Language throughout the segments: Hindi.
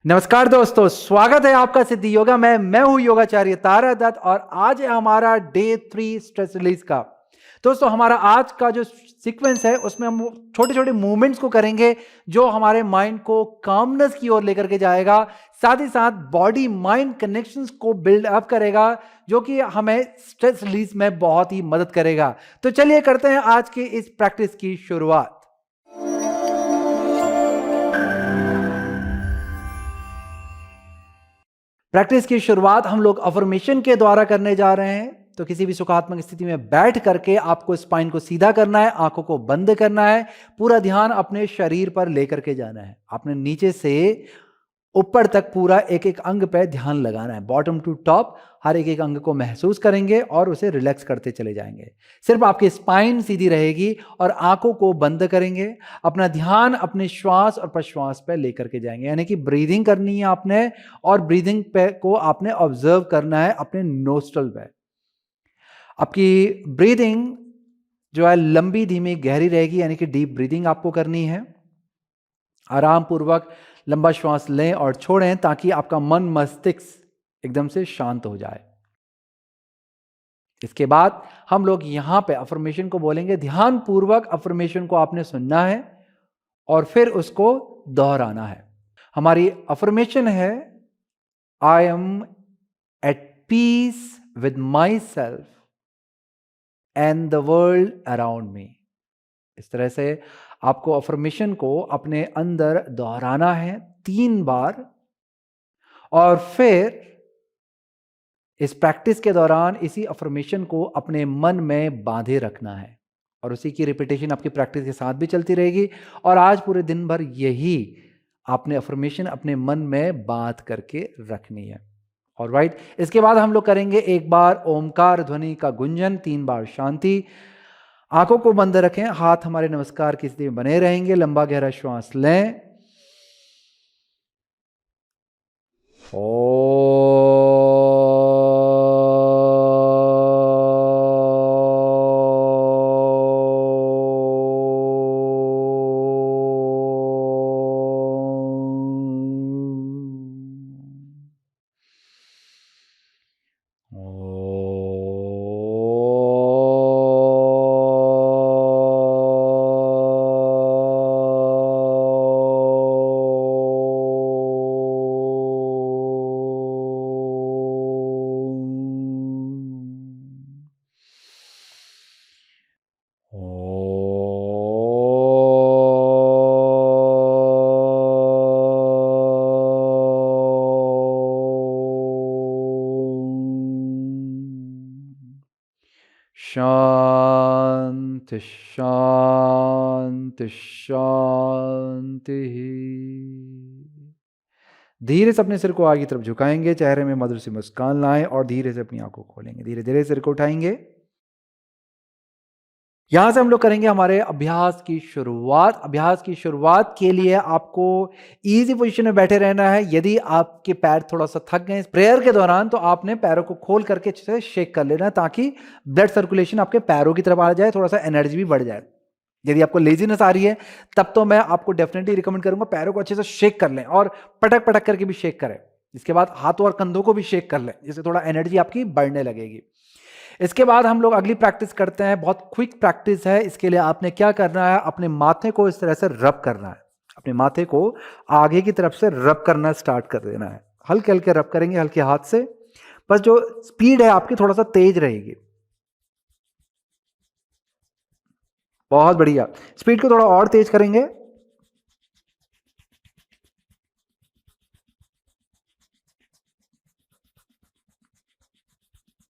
नमस्कार दोस्तों, स्वागत है आपका सिद्धि योगा में। मैं हूं योगाचार्य तारा दत्त और आज है हमारा डे 3 स्ट्रेस रिलीज का। दोस्तों, हमारा आज का जो सीक्वेंस है उसमें हम छोटे छोटे मूवमेंट्स को करेंगे जो हमारे माइंड को कामनेस की ओर लेकर के जाएगा, साथ ही साथ बॉडी माइंड कनेक्शंस को बिल्ड अप करेगा जो कि हमें स्ट्रेस रिलीज में बहुत ही मदद करेगा। तो चलिए करते हैं आज के इस प्रैक्टिस की शुरुआत। प्रैक्टिस की शुरुआत हम लोग अफर्मेशन के द्वारा करने जा रहे हैं। तो किसी भी सुखात्मक स्थिति में बैठ करके आपको स्पाइन को सीधा करना है, आंखों को बंद करना है, पूरा ध्यान अपने शरीर पर लेकर के जाना है। आपने नीचे से ऊपर तक पूरा एक एक अंग पे ध्यान लगाना है, बॉटम टू टॉप। हर एक एक अंग को महसूस करेंगे और उसे रिलैक्स करते चले जाएंगे। सिर्फ आपकी स्पाइन सीधी रहेगी और आंखों को बंद करेंगे। अपना ध्यान अपने श्वास और प्रश्वास पे लेकर के जाएंगे, यानी कि ब्रीदिंग करनी है आपने, और ब्रीदिंग पे को आपने ऑब्जर्व करना है अपने नोस्ट्रल पे। आपकी ब्रीदिंग जो है लंबी धीमी गहरी रहेगी, यानी कि डीप ब्रीदिंग आपको करनी है। आराम पूर्वक लंबा श्वास लें और छोड़ें ताकि आपका मन मस्तिष्क एकदम से शांत हो जाए। इसके बाद हम लोग यहां पे अफर्मेशन को बोलेंगे। ध्यान पूर्वक अफर्मेशन को आपने सुनना है और फिर उसको दोहराना है। हमारी अफर्मेशन है, I am at peace with myself and the world around me. इस तरह से आपको अफर्मेशन को अपने अंदर दोहराना है 3 बार, और फिर इस प्रैक्टिस के दौरान इसी अफर्मेशन को अपने मन में बांधे रखना है और उसी की रिपीटेशन आपकी प्रैक्टिस के साथ भी चलती रहेगी। और आज पूरे दिन भर यही आपने अफर्मेशन अपने मन में बांध करके रखनी है। ऑलराइट, इसके बाद हम लोग करेंगे एक बार ओमकार ध्वनि का गुंजन, 3 बार शांति। आंखों को बंद रखें, हाथ हमारे नमस्कार की स्थिति में बने रहेंगे। लंबा गहरा श्वास लें। शांति शांति शांति। धीरे से अपने सिर को आगे की तरफ झुकाएंगे, चेहरे में मधुर सी मुस्कान लाएं और धीरे से अपनी आंखों को खोलेंगे। धीरे धीरे सिर को उठाएंगे। यहां से हम लोग करेंगे हमारे अभ्यास की शुरुआत। अभ्यास की शुरुआत के लिए आपको इजी पोजीशन में बैठे रहना है। यदि आपके पैर थोड़ा सा थक गए प्रेयर के दौरान, तो आपने पैरों को खोल करके अच्छे से शेक कर लेना ताकि ब्लड सर्कुलेशन आपके पैरों की तरफ आ जाए, थोड़ा सा एनर्जी भी बढ़ जाए। यदि आपको लेजीनेस आ रही है तब तो मैं आपको डेफिनेटली रिकमेंड करूंगा पैरों को अच्छे से शेक कर लें और पटक पटक करके भी शेक करें। इसके बाद हाथों और कंधों को भी शेक कर लें, जिससे थोड़ा एनर्जी आपकी बढ़ने लगेगी। इसके बाद हम लोग अगली प्रैक्टिस करते हैं, बहुत क्विक प्रैक्टिस है। इसके लिए आपने क्या करना है, अपने माथे को इस तरह से रब करना है। अपने माथे को आगे की तरफ से रब करना स्टार्ट कर देना है। हल्के हल्के रब करेंगे, हल्के हाथ से। बस जो स्पीड है आपकी थोड़ा सा तेज रहेगी। बहुत बढ़िया, स्पीड को थोड़ा और तेज करेंगे।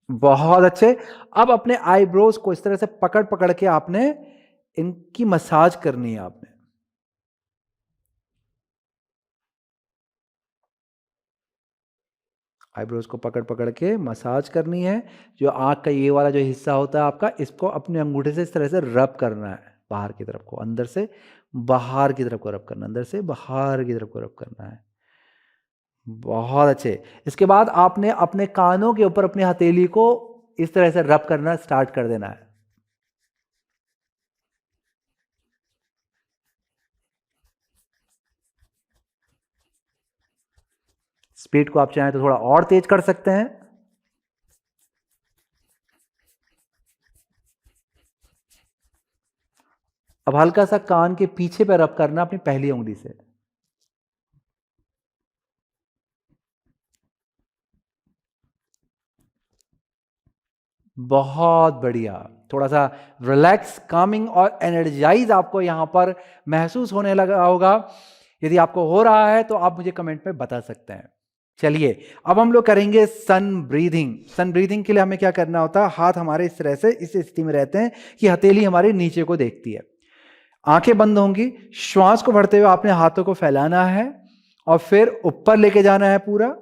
बहुत अच्छे। अब अपने आईब्रोज को इस तरह से पकड़ पकड़ के आपने इनकी मसाज करनी है। आपने आईब्रोज को पकड़ पकड़ के मसाज करनी है। जो आंख का ये वाला जो हिस्सा होता है आपका, इसको अपने अंगूठे से इस तरह से रब करना है। बाहर की तरफ को अंदर से बाहर की तरफ को रब करना, अंदर से बाहर की तरफ को रब करना है। बहुत अच्छे। इसके बाद आपने अपने कानों के ऊपर अपनी हथेली को इस तरह से रब करना स्टार्ट कर देना है। स्पीड को आप चाहें तो थोड़ा और तेज कर सकते हैं। अब हल्का सा कान के पीछे पे रब करना अपनी पहली उंगली से। बहुत बढ़िया। थोड़ा सा रिलैक्स, कामिंग और एनर्जाइज आपको यहां पर महसूस होने लगा होगा। यदि आपको हो रहा है तो आप मुझे कमेंट में बता सकते हैं। चलिए अब हम लोग करेंगे सन ब्रीदिंग। सन ब्रीदिंग के लिए हमें क्या करना होता है, हाथ हमारे इस तरह से इस स्थिति में रहते हैं कि हथेली हमारे नीचे को देखती है, आंखें बंद होंगी। श्वास को भरते हुए आपने हाथों को फैलाना है और फिर ऊपर लेके जाना है पूरा,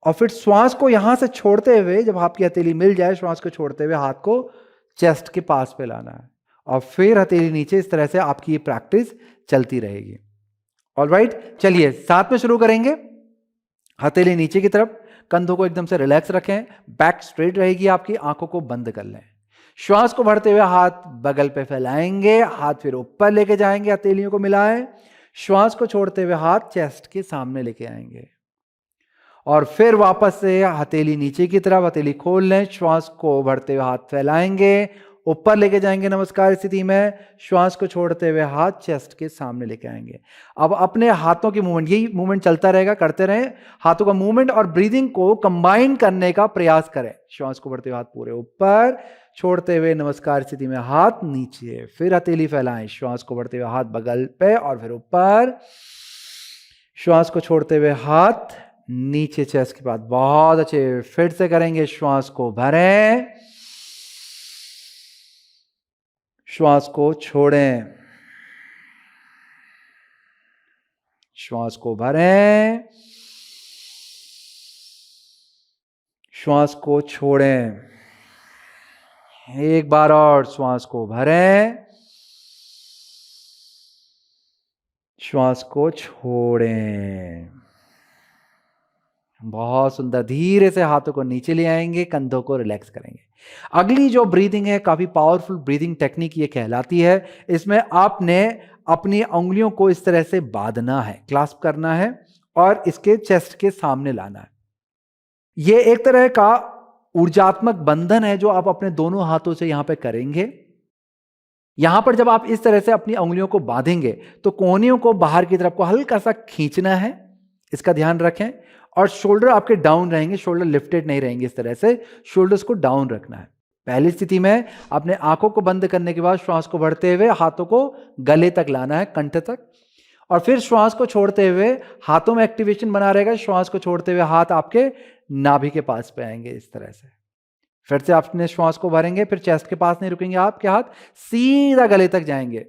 और फिर श्वास को यहां से छोड़ते हुए, जब आपकी हथेली मिल जाए, श्वास को छोड़ते हुए हाथ को चेस्ट के पास पे लाना है और फिर हथेली नीचे। इस तरह से आपकी ये प्रैक्टिस चलती रहेगी। ऑलराइट, चलिए साथ में शुरू करेंगे। हथेली नीचे की तरफ, कंधों को एकदम से रिलैक्स रखें, बैक स्ट्रेट रहेगी आपकी, आंखों को बंद कर लें। श्वास को भरते हुए हाथ बगल पे फैलाएंगे, हाथ फिर ऊपर लेके जाएंगे, हथेलियों को मिलाएं। श्वास को छोड़ते हुए हाथ चेस्ट के सामने लेके आएंगे और फिर वापस से हथेली नीचे की तरफ, हथेली खोल लें। श्वास को भरते हुए हाथ फैलाएंगे, ऊपर लेके जाएंगे नमस्कार स्थिति में। श्वास को छोड़ते हुए हाथ चेस्ट के सामने लेके आएंगे। अब अपने हाथों की मूवमेंट, यही मूवमेंट चलता रहेगा, करते रहें। हाथों का मूवमेंट और ब्रीदिंग को कंबाइन करने का प्रयास करें। श्वास को भरते हुए हाथ पूरे ऊपर, छोड़ते हुए नमस्कार स्थिति में हाथ नीचे, फिर हथेली फैलाएं। श्वास को भरते हुए हाथ बगल पे और फिर ऊपर, श्वास को छोड़ते हुए हाथ नीचे चेस्ट के पास। बहुत अच्छे, फिर से करेंगे। श्वास को भरें, श्वास को छोड़ें, श्वास को भरें, श्वास को छोड़ें। एक बार और, श्वास को भरें, श्वास को छोड़ें। बहुत सुंदर। धीरे से हाथों को नीचे ले आएंगे, कंधों को रिलैक्स करेंगे। अगली जो ब्रीदिंग है, काफी पावरफुल ब्रीदिंग टेक्निक ये कहलाती है। इसमें आपने अपनी उंगलियों को इस तरह से बांधना है, क्लास्प करना है और इसके चेस्ट के सामने लाना है। ये एक तरह का ऊर्जात्मक बंधन है जो आप अपने दोनों हाथों से यहां पे करेंगे। यहां पर जब आप इस तरह से अपनी उंगलियों को बांधेंगे तो कोहनियों को बाहर की तरफ को हल्का सा खींचना है, इसका ध्यान रखें। और शोल्डर आपके डाउन रहेंगे, शोल्डर लिफ्टेड नहीं रहेंगे। इस तरह से शोल्डर्स को डाउन रखना है। पहली स्थिति में अपने आंखों को बंद करने के बाद श्वास को भरते हुए हाथों को गले तक लाना है, कंठ तक, और फिर श्वास को छोड़ते हुए हाथों में एक्टिवेशन बना रहेगा। श्वास को छोड़ते हुए हाथ आपके नाभि के पास पे आएंगे इस तरह से। फिर से आपने श्वास को भरेंगे, फिर चेस्ट के पास नहीं रुकेंगे, आपके हाथ सीधा गले तक जाएंगे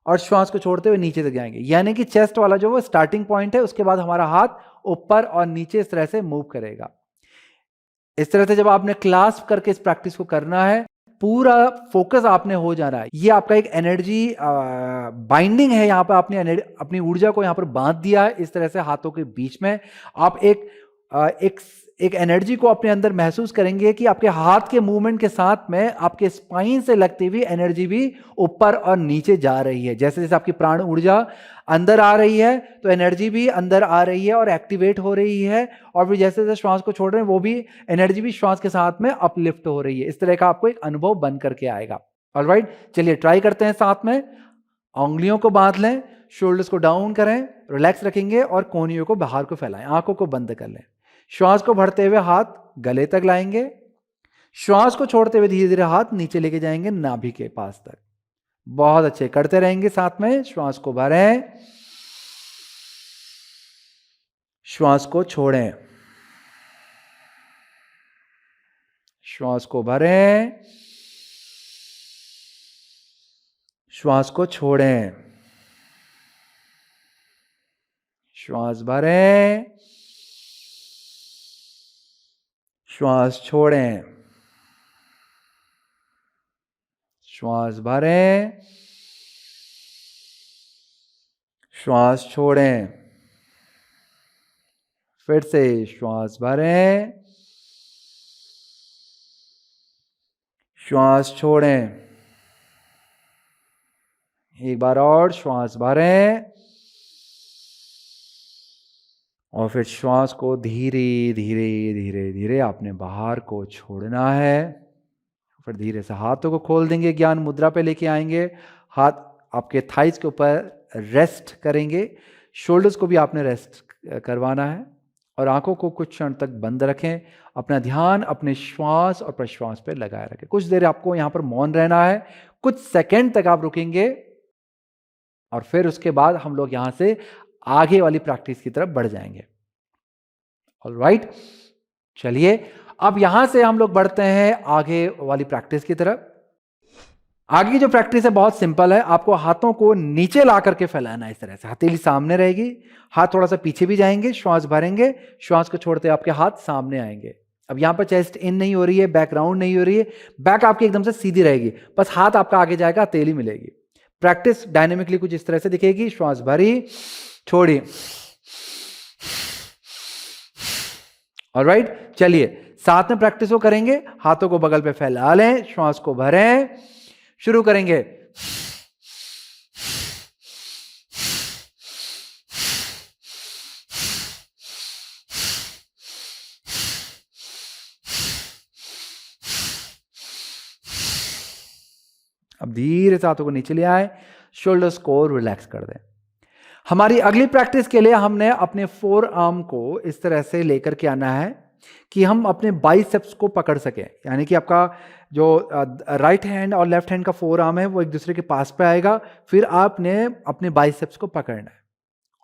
और श्वास को छोड़ते हुए नीचे तक जाएंगे। यानी कि चेस्ट वाला जो वो स्टार्टिंग पॉइंट है, उसके बाद हमारा हाथ ऊपर और नीचे इस तरह से मूव करेगा। इस तरह से जब आपने क्लास्प करके इस प्रैक्टिस को करना है, पूरा फोकस आपने हो जाना है। ये आपका एक एनर्जी बाइंडिंग है। यहां पर आपने अपनी ऊर्जा को यहां पर बांध दिया है इस तरह से हाथों के बीच में। आप एक एनर्जी को अपने अंदर महसूस करेंगे कि आपके हाथ के मूवमेंट के साथ में आपके स्पाइन से लगती हुई एनर्जी भी ऊपर और नीचे जा रही है। जैसे जैसे आपकी प्राण ऊर्जा अंदर आ रही है तो एनर्जी भी अंदर आ रही है और एक्टिवेट हो रही है, और फिर जैसे जैसे श्वास को छोड़ रहे हैं वो भी एनर्जी भी श्वास के साथ में अपलिफ्ट हो रही है। इस तरह का आपको एक अनुभव बन करके आएगा। ऑलराइट, चलिए ट्राई करते हैं साथ में। उंगलियों को बांध लें, शोल्डर्स को डाउन करें, रिलैक्स रखेंगे और कोहनियों को बाहर को फैलाएं, आंखों को बंद कर लें। श्वास को भरते हुए हाथ गले तक लाएंगे, श्वास को छोड़ते हुए धीरे धीरे हाथ नीचे लेके जाएंगे नाभि के पास तक। बहुत अच्छे, करते रहेंगे साथ में। श्वास को भरें, श्वास को छोड़ें, श्वास को भरें, श्वास को छोड़ें, श्वास भरें, श्वास छोड़ें, श्वास भरें, श्वास छोड़ें। फिर से श्वास भरें, श्वास छोड़ें। एक बार और, श्वास भरें, और फिर श्वास को धीरे धीरे धीरे धीरे आपने बाहर को छोड़ना है। फिर धीरे से हाथों को खोल देंगे, ज्ञान मुद्रा पे लेके आएंगे, हाथ आपके थाइज के ऊपर रेस्ट करेंगे, शोल्डर्स को भी आपने रेस्ट करवाना है और आंखों को कुछ क्षण तक बंद रखें। अपना ध्यान अपने श्वास और प्रश्वास पे लगाए रखें। कुछ देर आपको यहाँ पर मौन रहना है, कुछ सेकंड तक आप रुकेंगे और फिर उसके बाद हम लोग यहाँ से आगे वाली प्रैक्टिस की तरफ बढ़ जाएंगे। ऑलराइट, चलिए अब यहां से हम लोग बढ़ते हैं आगे वाली प्रैक्टिस की तरफ। आगे की जो प्रैक्टिस है बहुत सिंपल है। आपको हाथों को नीचे ला करके फैलाना है, इस तरह से हथेली सामने रहेगी, हाथ थोड़ा सा पीछे भी जाएंगे, श्वास भरेंगे, श्वास को छोड़ते आपके हाथ सामने आएंगे। अब यहां पर चेस्ट इन नहीं हो रही है, बैक राउंड नहीं हो रही है, बैक आपकी एकदम से सीधी रहेगी, बस हाथ आपका आगे जाएगा, हथेली मिलेगी। प्रैक्टिस डायनेमिकली कुछ इस तरह से दिखेगी। श्वास भरी, छोड़ी। ऑलराइट, चलिए साथ में प्रैक्टिस को करेंगे। हाथों को बगल पे फैला लें, श्वास को भरें, शुरू करेंगे। अब धीरे से हाथों को नीचे ले आए, शोल्डर्स को रिलैक्स कर दें। हमारी अगली प्रैक्टिस के लिए हमने अपने फोर आर्म को इस तरह से लेकर के आना है कि हम अपने बाइसेप्स को पकड़ सकें, यानी कि आपका जो राइट हैंड और लेफ्ट हैंड का फोर आर्म है वो एक दूसरे के पास पे आएगा, फिर आपने अपने बाइसेप्स को पकड़ना है।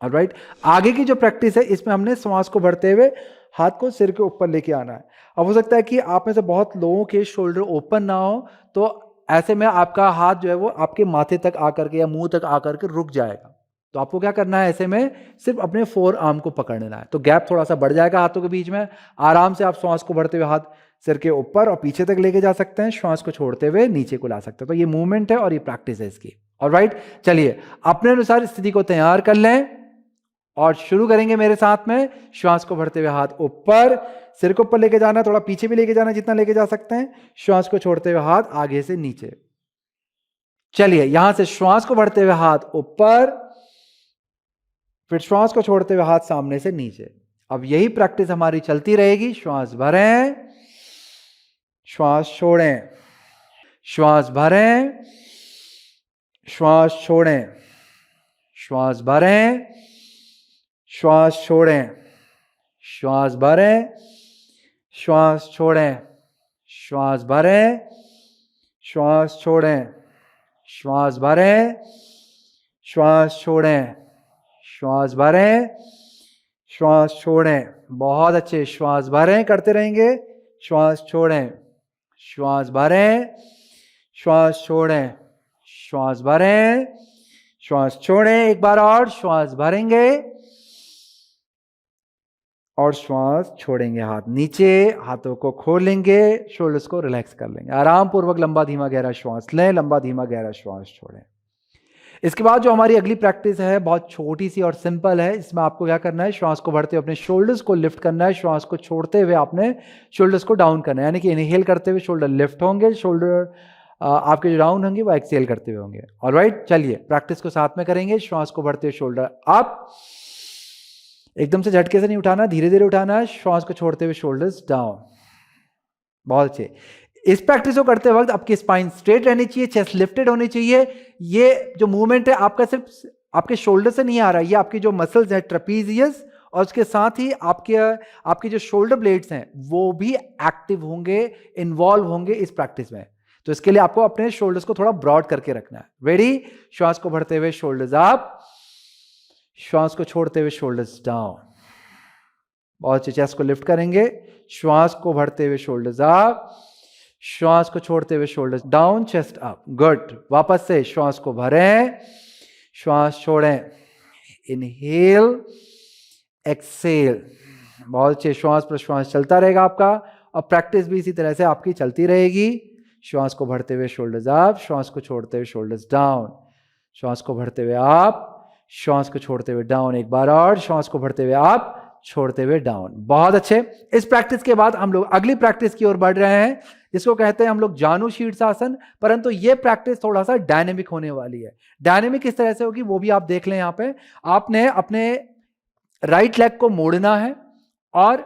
ऑलराइट, आगे की जो प्रैक्टिस है इसमें हमने श्वास को भरते हुए हाथ को सिर के ऊपर लेके आना है। अब हो सकता है कि आप में से बहुत लोगों के शोल्डर ओपन ना हो, तो ऐसे में आपका हाथ जो है वो आपके माथे तक आकर के या मुंह तक आकर के रुक जाएगा। तो आपको क्या करना है, ऐसे में सिर्फ अपने फोर आर्म को पकड़ना है, तो गैप थोड़ा सा बढ़ जाएगा हाथों के बीच में। आराम से आप श्वास को भरते हुए हाथ सिर के ऊपर और पीछे तक लेके जा सकते हैं, श्वास को छोड़ते हुए नीचे को ला सकते हैं। तो ये मूवमेंट है और ये प्रैक्टिस है इसकी। ऑलराइट, चलिए अपने अनुसार स्थिति को तैयार कर लें और शुरू करेंगे मेरे साथ में। श्वास को भरते हुए हाथ ऊपर, सिर को ऊपर लेके जाना है, थोड़ा पीछे भी लेके जाना है जितना लेके जा सकते हैं, श्वास को छोड़ते हुए हाथ आगे से नीचे। चलिए यहां से श्वास को भरते हुए हाथ ऊपर, फिर श्वास को छोड़ते हुए हाथ सामने से नीचे। अब यही प्रैक्टिस हमारी चलती रहेगी। श्वास भरें, श्वास छोड़ें, श्वास भरें, श्वास छोड़ें, श्वास भरें, श्वास छोड़ें, श्वास भरें, श्वास छोड़ें, श्वास भरें, श्वास छोड़ें, श्वास भरें, श्वास छोड़ें, श्वास भरें, श्वास छोड़ें। बहुत अच्छे, श्वास भरें, करते रहेंगे, श्वास छोड़ें, श्वास भरें, श्वास छोड़ें, श्वास भरें, श्वास छोड़ें। एक बार और, श्वास भरेंगे और श्वास छोड़ेंगे। हाथ नीचे, हाथों को खोलेंगे, शोल्डर्स को रिलैक्स कर लेंगे। आराम पूर्वक लंबा धीमा गहरा श्वास लें, लंबा धीमा गहरा श्वास छोड़ें। इसके बाद जो हमारी अगली प्रैक्टिस है बहुत छोटी सी और सिंपल है। इसमें आपको क्या करना है, श्वास को भरते हुए अपने शोल्डर्स को लिफ्ट करना है, श्वास को छोड़ते हुए आपने शोल्डर्स को डाउन करना है, यानी कि इनहेल करते हुए शोल्डर लिफ्ट होंगे, शोल्डर आपके जो डाउन होंगे वो एक्सेल करते हुए होंगे। ऑलराइट, चलिए प्रैक्टिस को साथ में करेंगे। श्वास को भरते हुए शोल्डर अप, एकदम से झटके से नहीं उठाना, धीरे धीरे उठाना है। श्वास को छोड़ते हुए शोल्डर्स डाउन। बहुत अच्छे। इस प्रैक्टिस को करते वक्त आपकी स्पाइन स्ट्रेट रहनी चाहिए, चेस्ट लिफ्टेड होनी चाहिए। ये जो मूवमेंट है आपका सिर्फ आपके शोल्डर से नहीं आ रहा है, ये आपकी जो मसल्स हैं ट्रेपीजियस और उसके साथ ही आपके जो शोल्डर ब्लेड्स हैं वो भी एक्टिव होंगे, इन्वॉल्व होंगे इस प्रैक्टिस में। तो इसके लिए आपको अपने शोल्डर्स को थोड़ा ब्रॉड करके रखना है। रेडी, श्वास को भरते हुए शोल्डर्स अप, श्वास को छोड़ते हुए शोल्डर्स डाउन। बहुत अच्छे, चेस्ट को लिफ्ट करेंगे, श्वास को भरते हुए शोल्डर्स अप, श्वास को छोड़ते हुए shoulders down, chest up. Good, वापस से श्वास को भरें, श्वास छोड़ें, इनहेल एक्सेल। बहुत अच्छे, श्वास प्रश्वास चलता रहेगा आपका और प्रैक्टिस भी इसी तरह से आपकी चलती रहेगी। श्वास को भरते हुए शोल्डर्स अप, श्वास को छोड़ते हुए शोल्डर्स डाउन, श्वास को भरते हुए अप, श्वास को छोड़ते हुए डाउन। एक बार और, श्वास को भरते हुए अप, छोड़ते हुए डाउन। बहुत अच्छे। इस प्रैक्टिस के बाद हम लोग अगली प्रैक्टिस की ओर बढ़ रहे हैं जिसको कहते हैं हम लोग जानु शीर्षासन, परंतु ये प्रैक्टिस थोड़ा सा डायनेमिक होने वाली है। डायनेमिक किस तरह से होगी वो भी आप देख लें। यहाँ पे आपने अपने राइट लेग को मोड़ना है और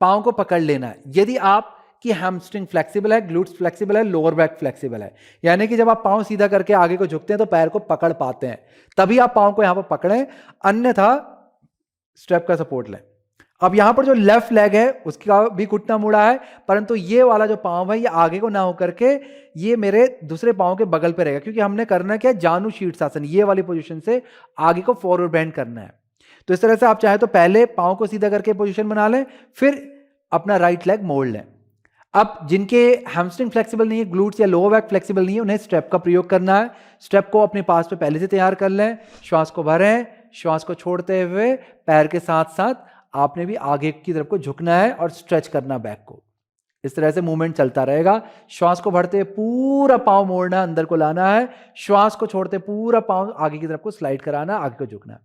पांव को पकड़ लेना है। यदि आप कि हैमस्ट्रिंग फ्लेक्सिबल है, ग्लूट्स फ्लेक्सिबल है, लोअर बैक फ्लेक्सिबल है, यानी कि जब आप पांव सीधा करके आगे को झुकते हैं तो पैर को पकड़ पाते हैं, तभी आप पांव को यहां पर पकड़ें, अन्यथा स्ट्रेप का सपोर्ट लें। अब यहां पर जो लेफ्ट लेग है उसका भी घुटना मुड़ा है, परंतु ये वाला जो पांव है ये आगे को ना होकर के ये मेरे दूसरे पांव के बगल पे रहेगा, क्योंकि हमने करना क्या, जानु शीर्षासन, ये वाली पोजीशन से आगे को फॉरवर्ड बेंड करना है। तो इस तरह से आप चाहे तो पहले पांव को सीधा करके पोजीशन बना लें, फिर अपना राइट लेग मोड़ लें। अब जिनके हैमस्ट्रिंग फ्लेक्सिबल नहीं है, ग्लूट्स या लोअर बैक फ्लेक्सिबल नहीं है, उन्हें स्टेप का प्रयोग करना है। स्टेप को अपने पास पे पहले से तैयार कर लें, श्वास को भरें, श्वास को छोड़ते हुए पैर के साथ साथ आपने भी आगे की तरफ को झुकना है और स्ट्रेच करना बैक को। इस तरह से मूवमेंट चलता रहेगा। श्वास को भरते हुए पूरा पांव मोड़ना, अंदर को लाना है, श्वास को छोड़ते पूरा पांव आगे की तरफ को स्लाइड कराना, आगे को झुकना है।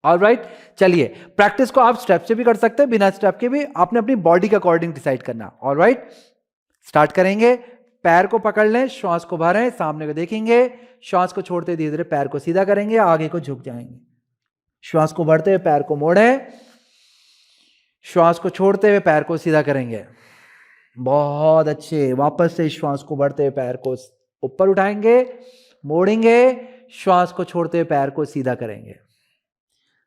ऑलराइट, चलिए प्रैक्टिस को आप स्टेप से भी कर सकते हैं, बिना स्टेप के भी, आपने अपनी बॉडी के अकॉर्डिंग डिसाइड करना। ऑलराइट, स्टार्ट करेंगे। पैर को पकड़ लें, श्वास को भरें, सामने को देखेंगे, श्वास को छोड़ते धीरे धीरे पैर को सीधा करेंगे, आगे को झुक जाएंगे। श्वास को भरते हुए पैर को मोड़ें, श्वास को छोड़ते हुए पैर को सीधा करेंगे। बहुत अच्छे। वापस से श्वास को भरते हुए पैर को ऊपर उठाएंगे, मोड़ेंगे, श्वास को छोड़ते हुए पैर को सीधा करेंगे।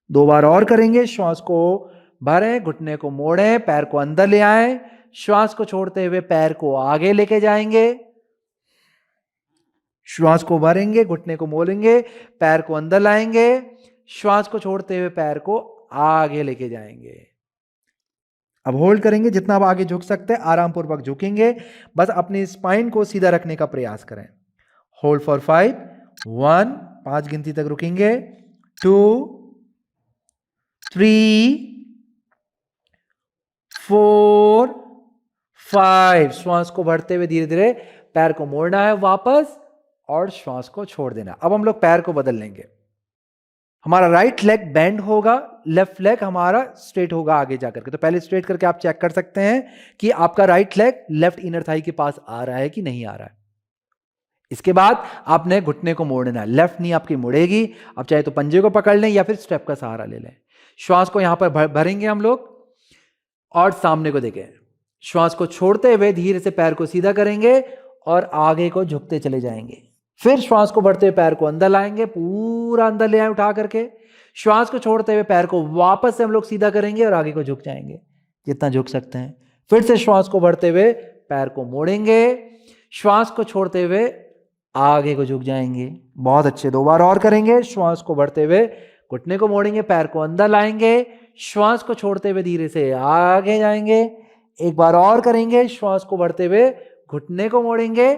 2 बार और करेंगे। श्वास को भरें, घुटने को मोड़ें, पैर को अंदर ले आएं, श्वास को छोड़ते हुए पैर को आगे लेके जाएंगे। श्वास को भरेंगे, घुटने को मोड़ेंगे, पैर को अंदर लाएंगे, श्वास को छोड़ते हुए पैर को आगे लेके जाएंगे। अब होल्ड करेंगे, जितना आप आगे झुक सकते हैं आराम पूर्वक झुकेंगे, बस अपनी स्पाइन को सीधा रखने का प्रयास करें। होल्ड फॉर 5, 1, 5 गिनती तक रुकेंगे, 2, 3, 4, 5। श्वास को भरते हुए धीरे धीरे पैर को मोड़ना है वापस और श्वास को छोड़ देना। अब हम लोग पैर को बदल लेंगे। हमारा राइट लेग बेंड होगा, लेफ्ट लेग हमारा स्ट्रेट होगा आगे जाकर के। तो पहले स्ट्रेट करके आप चेक कर सकते हैं कि आपका right leg left inner thigh के पास आ रहा है कि नहीं आ रहा है। इसके बाद आपने घुटने को मोड़ना है, लेफ्ट नी आपकी मुड़ेगी। आप चाहे तो पंजे को पकड़ लें या फिर स्टेप का सहारा ले लें। श्वास को यहां पर भरेंगे हम लोग और सामने को देखें। श्वास को छोड़ते हुए धीरे से पैर को सीधा करेंगे और आगे को झुकते चले जाएंगे। फिर श्वास को भरते हुए पैर को अंदर लाएंगे, पूरा अंदर ले आए उठा करके। श्वास को छोड़ते हुए पैर को वापस से हम लोग सीधा करेंगे और आगे को झुक जाएंगे जितना झुक सकते हैं। फिर से श्वास को भरते हुए पैर को मोड़ेंगे, श्वास को छोड़ते हुए आगे को झुक जाएंगे। बहुत अच्छे। 2 बार और करेंगे। श्वास को भरते हुए घुटने को मोड़ेंगे, पैर को अंदर लाएंगे, श्वास को छोड़ते हुए धीरे से आगे जाएंगे। 1 बार और करेंगे। श्वास को भरते हुए घुटने को मोड़ेंगे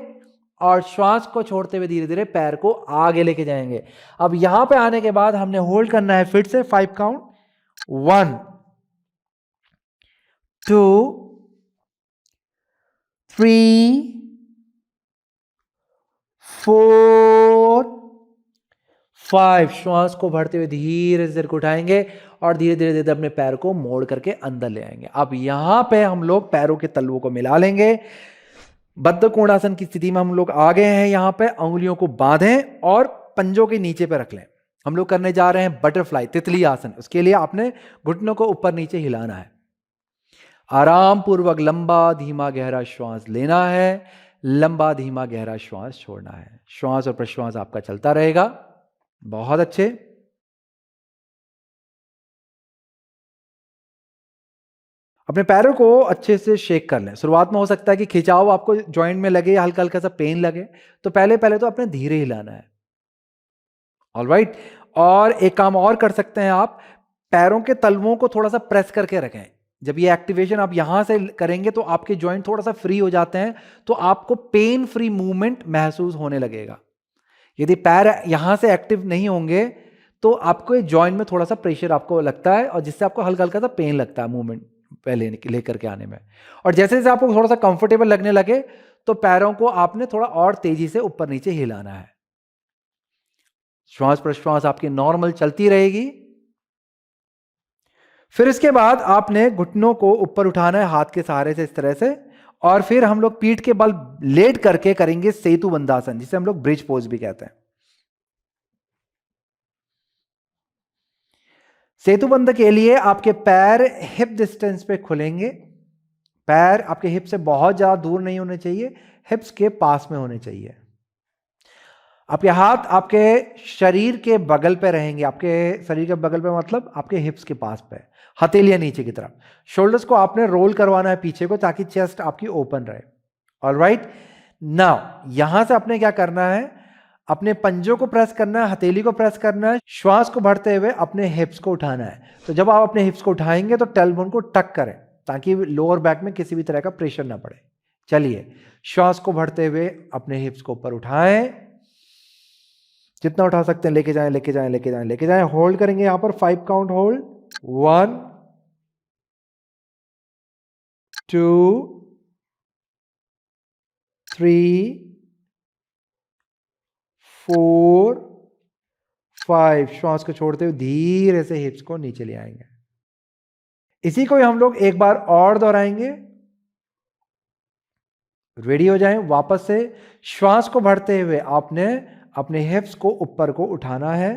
और श्वास को छोड़ते हुए धीरे धीरे पैर को आगे लेके जाएंगे। अब यहां पे आने के बाद हमने होल्ड करना है फिर से 5 काउंट, 1, 2, 3, 4, 5। श्वास को भरते हुए धीरे से सिर को उठाएंगे और धीरे धीरे धीरे अपने पैर को मोड़ करके अंदर ले आएंगे। अब यहां पे हम लोग पैरों के तलवों को मिला लेंगे। बद्ध कोणासन की स्थिति में हम लोग आ गए हैं। यहां पे अंगुलियों को बांधें और पंजों के नीचे पे रख लें। हम लोग करने जा रहे हैं बटरफ्लाई, तितली आसन। उसके लिए आपने घुटनों को ऊपर नीचे हिलाना है। आराम पूर्वक लंबा धीमा गहरा श्वास लेना है, लंबा धीमा गहरा श्वास छोड़ना है। श्वास और प्रश्वास आपका चलता रहेगा। बहुत अच्छे। अपने पैरों को अच्छे से शेक कर लें। शुरुआत में हो सकता है कि खिंचाव आपको जॉइंट में लगे, हल्का हल्का सा पेन लगे, तो पहले तो अपने धीरे हिलाना है। ऑलराइट। और एक काम और कर सकते हैं आप, पैरों के तलवों को थोड़ा सा प्रेस करके रखें। जब ये एक्टिवेशन आप यहां से करेंगे तो आपके जॉइंट थोड़ा सा फ्री हो जाते हैं, तो आपको पेन फ्री मूवमेंट महसूस होने लगेगा। यदि पैर यहां से एक्टिव नहीं होंगे तो आपको जॉइंट में थोड़ा सा प्रेशर आपको लगता है और जिससे आपको हल्का हल्का सा पेन लगता है मूवमेंट पहले लेकर के आने में। और जैसे जैसे आपको थोड़ा सा कंफर्टेबल लगने लगे तो पैरों को आपने थोड़ा और तेजी से ऊपर नीचे हिलाना है। श्वास प्रश्वास आपकी नॉर्मल चलती रहेगी। फिर इसके बाद आपने घुटनों को ऊपर उठाना है हाथ के सहारे से इस तरह से, और फिर हम लोग पीठ के बल लेट करके करेंगे सेतु बंधासन, जिसे हम लोग ब्रिज पोज भी कहते हैं। सेतुबंध के लिए आपके पैर हिप डिस्टेंस पे खुलेंगे। पैर आपके हिप से बहुत ज्यादा दूर नहीं होने चाहिए, हिप्स के पास में होने चाहिए। आपके हाथ आपके शरीर के बगल पे रहेंगे। आपके शरीर के बगल पे मतलब आपके हिप्स के पास पे, हथेलियां नीचे की तरफ। शोल्डर्स को आपने रोल करवाना है पीछे को, ताकि चेस्ट आपकी ओपन रहे। ऑलराइट, नाउ यहां से आपने क्या करना है, अपने पंजों को प्रेस करना है, हथेली को प्रेस करना है, श्वास को भरते हुए अपने हिप्स को उठाना है। तो जब आप अपने हिप्स को उठाएंगे तो टेलबोन को टक करें, ताकि लोअर बैक में किसी भी तरह का प्रेशर ना पड़े। चलिए, श्वास को भरते हुए अपने हिप्स को ऊपर उठाएं, जितना उठा सकते हैं लेके जाएं, लेके जाएं, लेके जाएं, लेके जाएं। होल्ड करेंगे यहां पर 5 काउंट होल्ड। 1 2 3 4 5। श्वास को छोड़ते हुए धीरे से हिप्स को नीचे ले आएंगे। इसी को हम लोग एक बार और दोहराएंगे। रेडी हो जाएं। वापस से श्वास को भरते हुए आपने अपने हिप्स को ऊपर को उठाना है।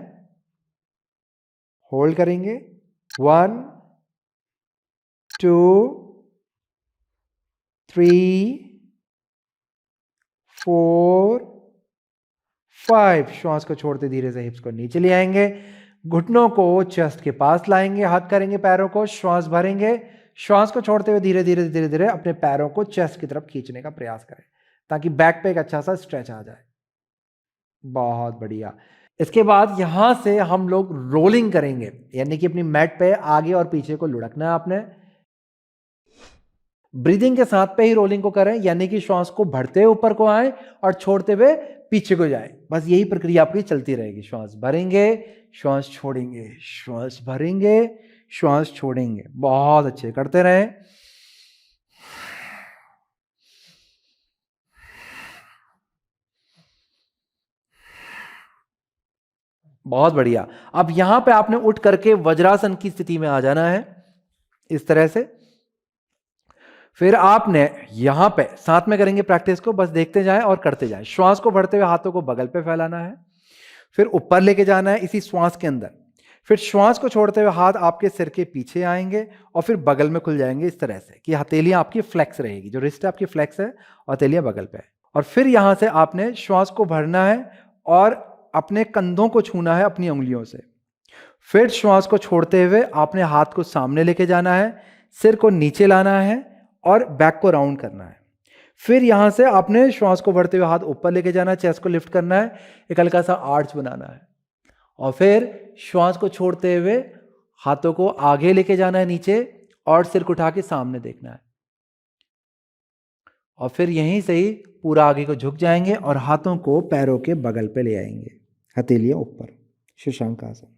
होल्ड करेंगे। 1 2 3 4 5। श्वास को छोड़ते धीरे से हिप्स को नीचे ले आएंगे। घुटनों को चेस्ट के पास लाएंगे, हाथ करेंगे पैरों को, श्वास भरेंगे। श्वास को छोड़ते हुए धीरे धीरे धीरे धीरे अपने पैरों को चेस्ट की तरफ खींचने का प्रयास करें, ताकि बैक पे एक अच्छा सा स्ट्रेच आ जाए। बहुत बढ़िया। इसके बाद यहां से हम लोग रोलिंग करेंगे, यानी कि अपनी मैट पे आगे और पीछे को लुढ़कना है आपने। ब्रीदिंग के साथ पे ही रोलिंग को करें, यानी कि श्वास को भरते हुए ऊपर को आए और छोड़ते हुए पीछे को जाए। बस यही प्रक्रिया आपकी चलती रहेगी। श्वास भरेंगे, श्वास छोड़ेंगे, श्वास भरेंगे, श्वास छोड़ेंगे। बहुत अच्छे, करते रहें। बहुत बढ़िया। अब यहां पे आपने उठ करके वज्रासन की स्थिति में आ जाना है, इस तरह से। फिर आपने यहां पे साथ में करेंगे प्रैक्टिस को, बस देखते जाएं और करते जाएं। श्वास को भरते हुए हाथों को बगल पे फैलाना है, फिर ऊपर लेके जाना है इसी श्वास के अंदर। फिर श्वास को छोड़ते हुए हाथ आपके सिर के पीछे आएंगे और फिर बगल में खुल जाएंगे, इस तरह से कि हथेलियां आपकी फ्लेक्स रहेगी। जो रिस्ट आपकी फ्लेक्स है और हथेलियां बगल पे है। और फिर यहां से आपने श्वास को भरना है और अपने कंधों को छूना है अपनी उंगलियों से। फिर श्वास को छोड़ते हुए आपने हाथ को सामने लेके जाना है, सिर को नीचे लाना है और बैक को राउंड करना है। फिर यहां से आपने श्वास को भरते हुए हाथ ऊपर लेके जाना है, चेस्ट को लिफ्ट करना है, एक हल्का सा आर्च बनाना है। और फिर श्वास को छोड़ते हुए हाथों को आगे लेके जाना है नीचे और सिर को उठा के सामने देखना है। और फिर यहीं से ही पूरा आगे को झुक जाएंगे और हाथों को पैरों के बगल पे ले आएंगे, हथेलियां ऊपर, शशांक आसन।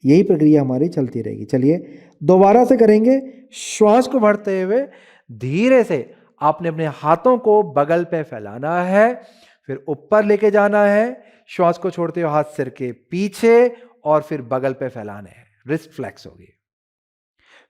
यही प्रक्रिया हमारी चलती रहेगी। चलिए दोबारा से करेंगे। श्वास को भरते हुए धीरे से आपने अपने हाथों को बगल पे फैलाना है, फिर ऊपर लेके जाना है। श्वास को छोड़ते हुए हाथ सिर के पीछे और फिर बगल पे फैलाने हैं, रिस्ट फ्लेक्स होगी।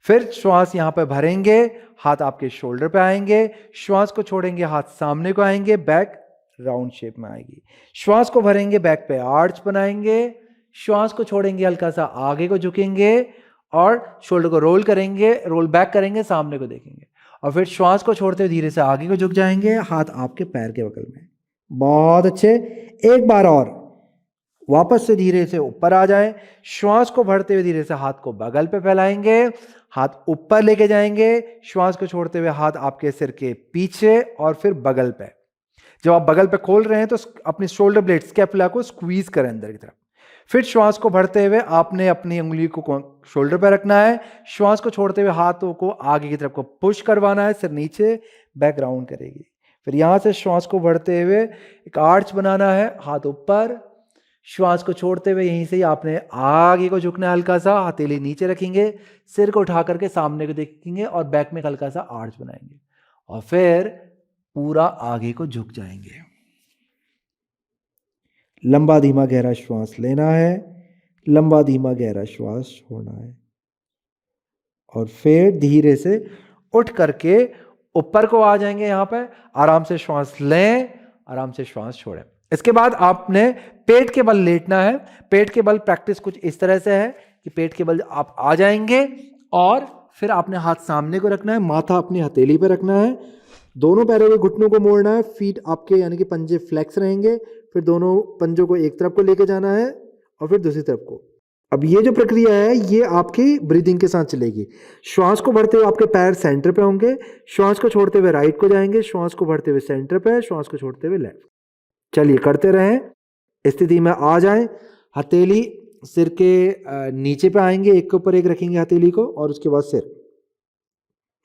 फिर श्वास यहां पे भरेंगे, हाथ आपके शोल्डर पे आएंगे। श्वास को छोड़ेंगे, हाथ सामने को आएंगे, बैक राउंड शेप में आएगी। श्वास को भरेंगे, बैक पे आर्च बनाएंगे। श्वास को छोड़ेंगे, हल्का सा आगे को झुकेंगे और शोल्डर को रोल करेंगे, रोल बैक करेंगे, सामने को देखेंगे। और फिर श्वास को छोड़ते हुए धीरे से आगे को झुक जाएंगे, हाथ आपके पैर के बगल में। बहुत अच्छे। एक बार और वापस से धीरे से ऊपर आ जाएं। श्वास को भरते हुए धीरे से हाथ को बगल पे फैलाएंगे, हाथ ऊपर लेके जाएंगे। श्वास को छोड़ते हुए हाथ आपके सिर के पीछे और फिर बगल पे। जब आप बगल पे खोल रहे हैं तो अपनी शोल्डर ब्लेड स्कैपुला को स्क्वीज करें अंदर की तरफ। फिर श्वास को भरते हुए आपने अपनी उंगली को शोल्डर पर रखना है। श्वास को छोड़ते हुए हाथों को आगे की तरफ को पुश करवाना है, सिर नीचे, बैक राउंड करेगी। फिर यहां से श्वास को भरते हुए एक आर्च बनाना है, हाथ ऊपर। श्वास को छोड़ते हुए यहीं से ही आपने आगे को झुकना है, हल्का सा हथेली नीचे रखेंगे, सिर को उठा करके सामने को देखेंगे और बैक में हल्का सा आर्च बनाएंगे और फिर पूरा आगे को झुक जाएंगे। लंबा धीमा गहरा श्वास लेना है, लंबा धीमा गहरा श्वास छोड़ना है और फिर धीरे से उठ करके ऊपर को आ जाएंगे। यहां पे आराम से श्वास लें, आराम से श्वास छोड़ें। इसके बाद आपने पेट के बल लेटना है। पेट के बल प्रैक्टिस कुछ इस तरह से है कि पेट के बल आप आ जाएंगे और फिर आपने हाथ सामने को रखना है, माथा अपनी हथेली पे रखना है, दोनों पैरों के घुटनों को मोड़ना है, फीट आपके यानी कि पंजे फ्लेक्स रहेंगे, फिर दोनों पंजों को एक तरफ को लेके जाना है और फिर दूसरी तरफ को। अब ये जो प्रक्रिया है ये आपकी ब्रीदिंग के साथ चलेगी। श्वास को भरते हुए आपके पैर सेंटर पे होंगे, श्वास को छोड़ते हुए राइट को जाएंगे, श्वास को भरते हुए सेंटर पे, श्वास को छोड़ते हुए लेफ्ट। चलिए करते रहें, स्थिति में आ जाएं। हथेली सिर के नीचे पे आएंगे, एक के ऊपर एक रखेंगे हथेली को और उसके बाद सिर।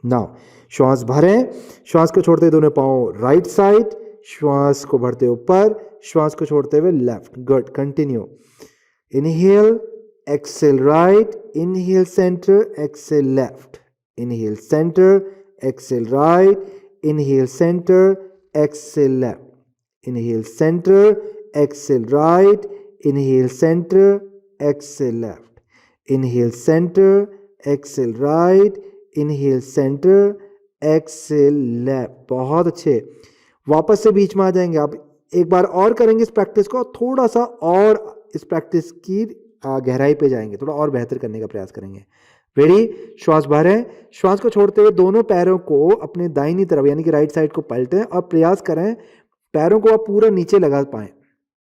नाउ श्वास भरें, श्वास को छोड़ते हुए दोनों पाँव राइट साइड, श्वास को भरते हुए ऊपर, श्वास को छोड़ते हुए left. Good, continue. Inhale, exhale right, inhale centre, exhale left, inhale centre, exhale right, inhale centre, exhale left, inhale center, exhale right, inhale center, exhale left, inhale center, exhale right, inhale center, exhale left। बहुत अच्छे, वापस से बीच में आ जाएंगे आप। एक बार और करेंगे इस प्रैक्टिस को, थोड़ा सा और इस प्रैक्टिस की गहराई पे जाएंगे, थोड़ा और बेहतर करने का प्रयास करेंगे। रेडी, श्वास भरें, श्वास को छोड़ते हुए दोनों पैरों को अपने दाहिनी तरफ यानी कि राइट साइड को पलटें और प्रयास करें पैरों को आप पूरा नीचे लगा पाएं,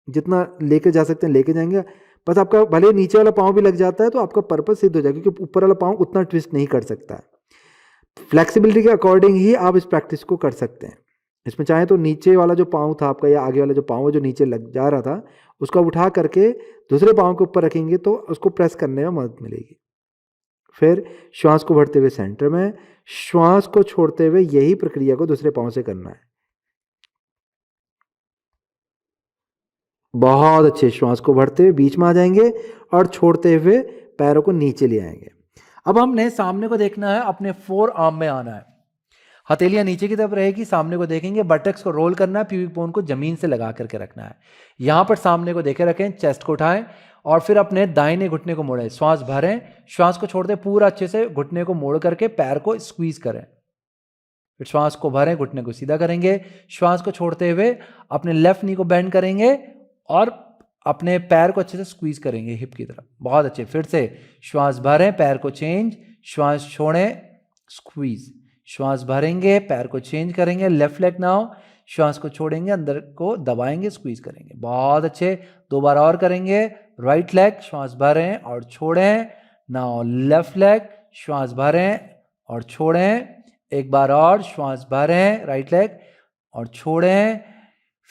जितना लेके जा सकते हैं लेके जाएंगे। बस आपका भले नीचे वाला पाँव भी लग जाता है तो आपका पर्पस सिद्ध हो जाएगा, क्योंकि ऊपर वाला पाँव उतना ट्विस्ट नहीं कर सकता है। फ्लेक्सिबिलिटी के अकॉर्डिंग ही आप इस प्रैक्टिस को कर सकते हैं। इसमें चाहे तो नीचे वाला जो पाँव था आपका या आगे वाला जो पाँव जो नीचे लग जा रहा था उसको उठा करके दूसरे पाँव के ऊपर रखेंगे तो उसको प्रेस करने में मदद मिलेगी। फिर श्वास को भरते हुए सेंटर में, श्वास को छोड़ते हुए यही प्रक्रिया को दूसरे पाँव से करना है। बहुत अच्छे, श्वास को भरते हुए बीच में आ जाएंगे और छोड़ते हुए पैरों को नीचे ले आएंगे। अब हमने सामने को देखना है, अपने फोर आर्म में आना है, हथेलियां नीचे की तरफ रहेगी, सामने को देखेंगे, बटक्स को रोल करना है, प्यूबिक बोन को जमीन से लगा करके रखना है। यहां पर सामने को देखे रखें, चेस्ट को उठाएं और फिर अपने दाहिने घुटने को मोड़ें, श्वास भरें, श्वास को छोड़ते पूरा अच्छे से घुटने को मोड़ करके पैर को स्क्वीज करें, फिर श्वास को भरें, घुटने को सीधा करेंगे, श्वास को छोड़ते हुए अपने लेफ्ट नी को बेंड करेंगे और अपने पैर को अच्छे से स्क्वीज करेंगे हिप की तरफ। बहुत अच्छे, फिर से श्वास भरें, पैर को चेंज, श्वास छोड़ें, स्क्वीज, श्वास भरेंगे, पैर को चेंज करेंगे, लेफ्ट लेग नाउ, श्वास को छोड़ेंगे, अंदर को दबाएंगे, स्क्वीज करेंगे। बहुत अच्छे, दो बार और करेंगे। राइट लेग, श्वास भरें और छोड़ें, नाउ लेफ्ट लेग, श्वास भरें और छोड़ें, एक बार और, श्वास भरें राइट लेग और छोड़ें,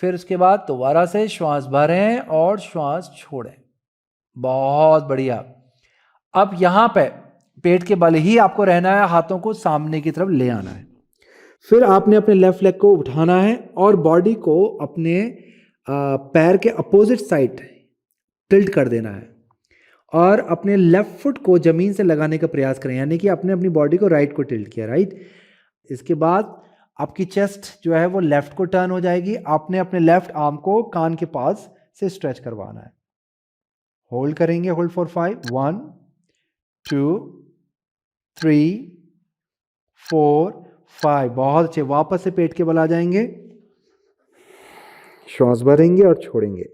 फिर उसके बाद दोबारा से श्वास भरें और श्वास छोड़ें। बहुत बढ़िया। अब यहाँ पे पेट के बल ही आपको रहना है, हाथों को सामने की तरफ ले आना है। फिर आपने अपने लेफ्ट लेग को उठाना है और बॉडी को अपने पैर के अपोजिट साइड टिल्ट कर देना है और अपने लेफ्ट फुट को जमीन से लगाने का प्रयास करें, यानी कि आपने अपनी बॉडी को राइट को टिल्ट किया, राइट। इसके बाद आपकी चेस्ट जो है वो लेफ्ट को टर्न हो जाएगी। आपने अपने लेफ्ट आर्म को कान के पास से स्ट्रेच करवाना है। होल्ड करेंगे, होल्ड फॉर 5, 1 2 3 4 5। बहुत अच्छे, वापस से पेट के बल आ जाएंगे, श्वास भरेंगे और छोड़ेंगे।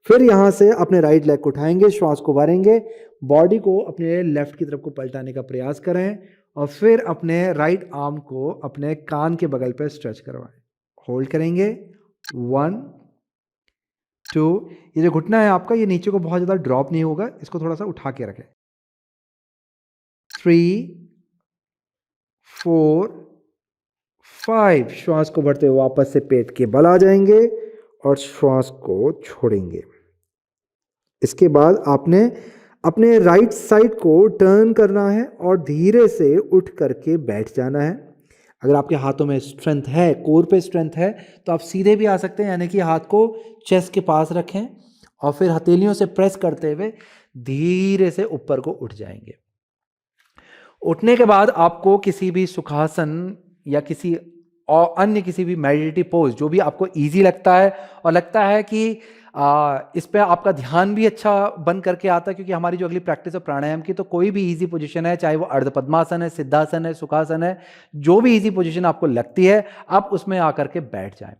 फिर यहां से अपने राइट लेग को उठाएंगे, श्वास को भरेंगे, बॉडी को अपने लेफ्ट की तरफ को पलटाने का प्रयास करें और फिर अपने राइट आर्म को अपने कान के बगल पर स्ट्रेच करवाएं। होल्ड करेंगे, 1 2। ये जो घुटना है आपका ये नीचे को बहुत ज़्यादा ड्रॉप नहीं होगा, इसको थोड़ा सा उठा के रखें। 3 4 5। श्वास को भरते हुए वापस से पेट के बल आ जाएंगे और श्वास को छोड़ेंगे। इसके बाद आपने अपने राइट साइड को टर्न करना है और धीरे से उठ करके बैठ जाना है। अगर आपके हाथों में स्ट्रेंथ है, कोर पे स्ट्रेंथ है, तो आप सीधे भी आ सकते हैं, यानी कि हाथ को चेस्ट के पास रखें और फिर हथेलियों से प्रेस करते हुए धीरे से ऊपर को उठ जाएंगे। उठने के बाद आपको किसी भी सुखासन या किसी और अन्य किसी भी मेडिटेटिव पोज जो भी आपको इजी लगता है और लगता है कि इस पे आपका ध्यान भी अच्छा बन करके आता है, क्योंकि हमारी जो अगली प्रैक्टिस है प्राणायाम की, तो कोई भी इजी पोजीशन है, चाहे वो अर्ध पद्मासन है, सिद्धासन है, सुखासन है, जो भी इजी पोजीशन आपको लगती है आप उसमें आकर के बैठ जाएं।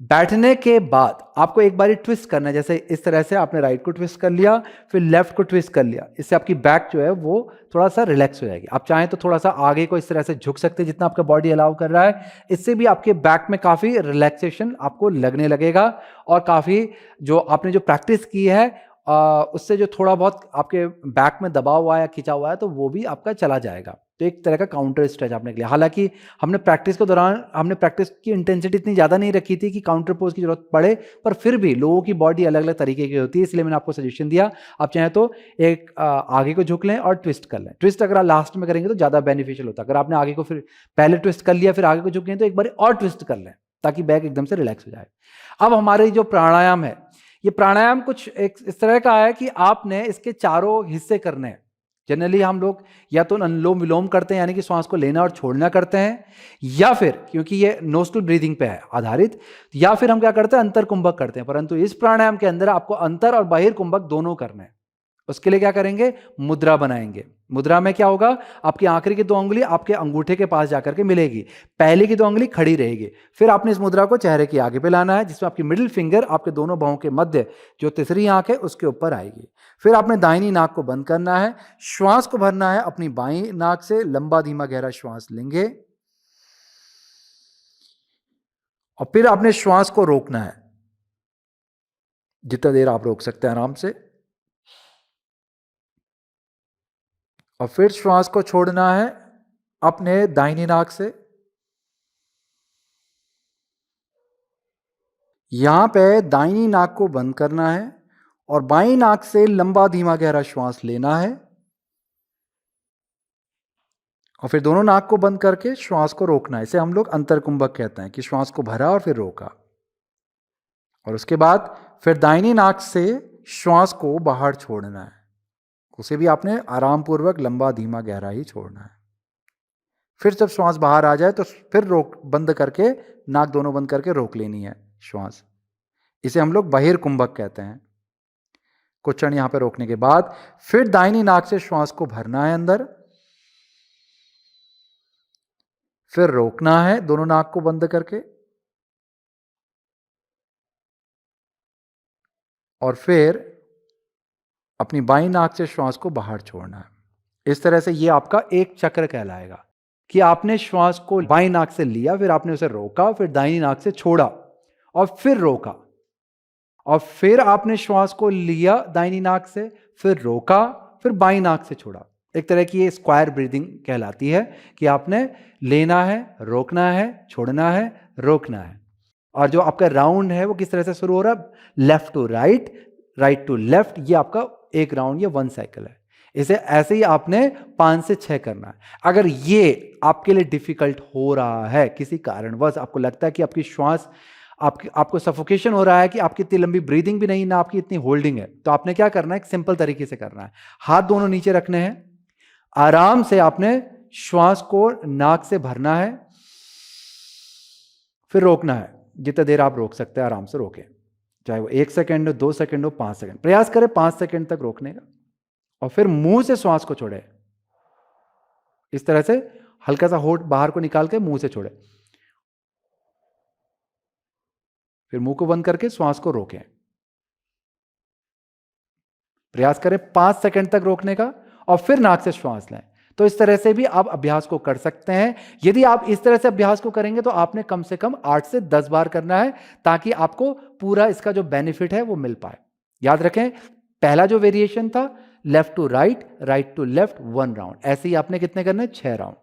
बैठने के बाद आपको एक बारी ट्विस्ट करना है, जैसे इस तरह से आपने राइट को ट्विस्ट कर लिया, फिर लेफ्ट को ट्विस्ट कर लिया। इससे आपकी बैक जो है वो थोड़ा सा रिलैक्स हो जाएगी। आप चाहें तो थोड़ा सा आगे को इस तरह से झुक सकते हैं जितना आपका बॉडी अलाउ कर रहा है। इससे भी आपके बैक में काफ़ी रिलैक्सेशन आपको लगने लगेगा और काफ़ी जो आपने जो प्रैक्टिस की है उससे जो थोड़ा बहुत आपके बैक में दबाव हुआ है या खिंचा हुआ है तो वो भी आपका चला जाएगा। तो एक तरह का काउंटर स्ट्रेच आपने लिया। हालांकि हमने प्रैक्टिस के दौरान हमने प्रैक्टिस की इंटेंसिटी इतनी ज़्यादा नहीं रखी थी कि काउंटर पोज की जरूरत पड़े, पर फिर भी लोगों की बॉडी अलग अलग तरीके की होती है, इसलिए मैंने आपको सजेशन दिया। आप चाहें तो एक आगे को झुक लें और ट्विस्ट कर लें। ट्विस्ट अगर आप लास्ट में करेंगे तो ज़्यादा बेनिफिशियल होता है। अगर आपने आगे को फिर पहले ट्विस्ट कर लिया फिर आगे को झुक लें तो एक बार और ट्विस्ट कर लें ताकि बैक एकदम से रिलैक्स हो जाए। अब हमारे जो प्राणायाम है, ये प्राणायाम कुछ एक इस तरह का है कि आपने इसके चारों हिस्से करने हैं। जनरली हम लोग या तो अनुलोम विलोम करते हैं यानी कि श्वास को लेना और छोड़ना करते हैं, या फिर क्योंकि ये नोस्ट्रल ब्रीदिंग पे है आधारित, या फिर हम क्या करते हैं अंतर कुंभक करते हैं। परंतु इस प्राणायाम के अंदर आपको अंतर और बाहिर कुंभक दोनों करने हैं। उसके लिए क्या करेंगे, मुद्रा बनाएंगे। मुद्रा में क्या होगा, आपकी आखिरी की 2 उंगली आपके अंगूठे के पास जाकर के मिलेगी, पहले की 2 उंगली खड़ी रहेगी। फिर आपने इस मुद्रा को चेहरे के आगे पे लाना है जिसमें आपकी मिडिल फिंगर आपके दोनों बाहों के मध्य जो तीसरी आंख है उसके ऊपर आएगी। फिर आपने दाहिनी नाक को बंद करना है, श्वास को भरना है अपनी बाईं नाक से, लंबा धीमा गहरा श्वास लेंगे और फिर आपने श्वास को रोकना है, जितना देर आप रोक सकते हैं आराम से, और फिर श्वास को छोड़ना है अपने दाहिनी नाक से। यहां पे दाहिनी नाक को बंद करना है और बाईं नाक से लंबा धीमा गहरा श्वास लेना है और फिर दोनों नाक को बंद करके श्वास को रोकना है। इसे हम लोग अंतर कुंभक कहते हैं कि श्वास को भरा और फिर रोका। और उसके बाद फिर दाहिनी नाक से श्वास को बाहर छोड़ना है, उसे भी आपने आराम पूर्वक लंबा धीमा गहरा ही छोड़ना है। फिर जब श्वास बाहर आ जाए तो फिर रोक बंद करके नाक दोनों बंद करके रोक लेनी है श्वास। इसे हम लोग बहिर कुंभक कहते हैं। कुछ क्षण यहां पर रोकने के बाद फिर दाहिनी नाक से श्वास को भरना है अंदर, फिर रोकना है दोनों नाक को बंद करके और फिर अपनी बाईं नाक से श्वास को बाहर छोड़ना है। इस तरह से ये आपका एक चक्र कहलाएगा कि आपने श्वास को बाईं नाक से लिया, फिर आपने उसे रोका, फिर दाहिनी नाक से छोड़ा और फिर रोका, और फिर आपने श्वास को लिया दाहिनी नाक से, फिर रोका, फिर बाईं नाक से छोड़ा। एक तरह की ये स्क्वायर ब्रीदिंग कहलाती है कि आपने लेना है, रोकना है, छोड़ना है, रोकना है। और जो आपका राउंड है वो किस तरह से शुरू हो रहा है, left to right, right to left, ये आपका एक राउंड, ये 1 साइकिल है। इसे ऐसे ही आपने 5 से 6 करना है। अगर ये आपके लिए डिफिकल्ट हो रहा है, किसी कारणवश आपको लगता है कि आपकी श्वास आपको सफोकेशन हो रहा है, कि आपकी इतनी लंबी ब्रीदिंग भी नहीं, ना आपकी इतनी होल्डिंग है, तो आपने क्या करना है, एक सिंपल तरीके से करना है। हाथ दोनों नीचे रखने हैं, आराम से आपने श्वास को नाक से भरना है, फिर रोकना है। जितना देर आप रोक सकते हैं आराम से रोकें, चाहे वो 1 सेकेंड हो, 2 सेकेंड हो, 5 सेकेंड। प्रयास करें 5 सेकेंड तक रोकने का, और फिर मुंह से श्वास को छोड़े। इस तरह से हल्का सा होठ बाहर को निकाल के मुंह से छोड़े, फिर मुंह को बंद करके श्वास को रोकें। प्रयास करें 5 सेकेंड तक रोकने का और फिर नाक से श्वास लें। तो इस तरह से भी आप अभ्यास को कर सकते हैं। यदि आप इस तरह से अभ्यास को करेंगे तो आपने कम से कम 8 से 10 बार करना है, ताकि आपको पूरा इसका जो बेनिफिट है वो मिल पाए। याद रखें, पहला जो वेरिएशन था left to right, right to left, 1 round, ऐसे ही आपने कितने करने, 6 राउंड।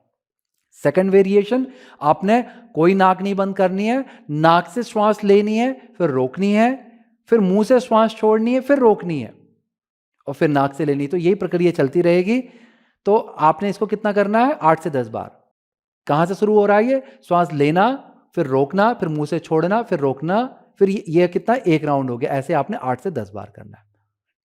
सेकंड वेरिएशन, आपने कोई नाक नहीं बंद करनी है, नाक से श्वास लेनी है, फिर रोकनी है, फिर मुंह से श्वास छोड़नी है, फिर रोकनी है, और फिर नाक से लेनी। तो यही प्रक्रिया चलती रहेगी। तो आपने इसको कितना करना है, 8 से 10 बार। कहां से शुरू हो रहा है ये, श्वास लेना, फिर रोकना, फिर मुंह से छोड़ना, फिर रोकना, फिर ये कितना, 1 राउंड हो गया। ऐसे आपने 8 से 10 बार करना है।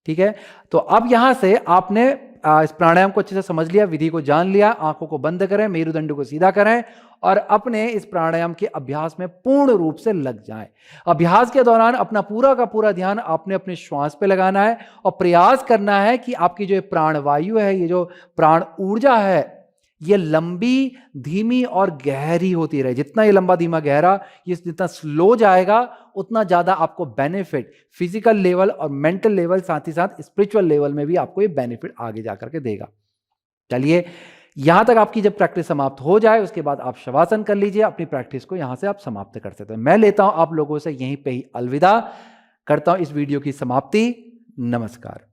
ठीक है, तो अब यहां से आपने इस प्राणायाम को अच्छे से समझ लिया, विधि को जान लिया। आंखों को बंद करें, मेरुदंड को सीधा करें और अपने इस प्राणायाम के अभ्यास में पूर्ण रूप से लग जाएं। अभ्यास के दौरान अपना पूरा का पूरा ध्यान आपने अपने श्वास पे लगाना है और प्रयास करना है कि आपकी जो प्राण वायु है, ये जो प्राण ऊर्जा है, ये लंबी, धीमी और गहरी होती रहे। जितना ये लंबा, धीमा, गहरा, ये जितना स्लो जाएगा उतना ज्यादा आपको बेनिफिट फिजिकल लेवल और मेंटल लेवल, साथ ही साथ स्पिरिचुअल लेवल में भी आपको ये बेनिफिट आगे जाकर के देगा। चलिए, यहां तक आपकी जब प्रैक्टिस समाप्त हो जाए उसके बाद आप शवासन कर लीजिए। अपनी प्रैक्टिस को यहां से आप समाप्त कर सकते हैं। मैं लेता हूं आप लोगों से यहीं पे ही अलविदा, करता हूं इस वीडियो की समाप्ति। नमस्कार।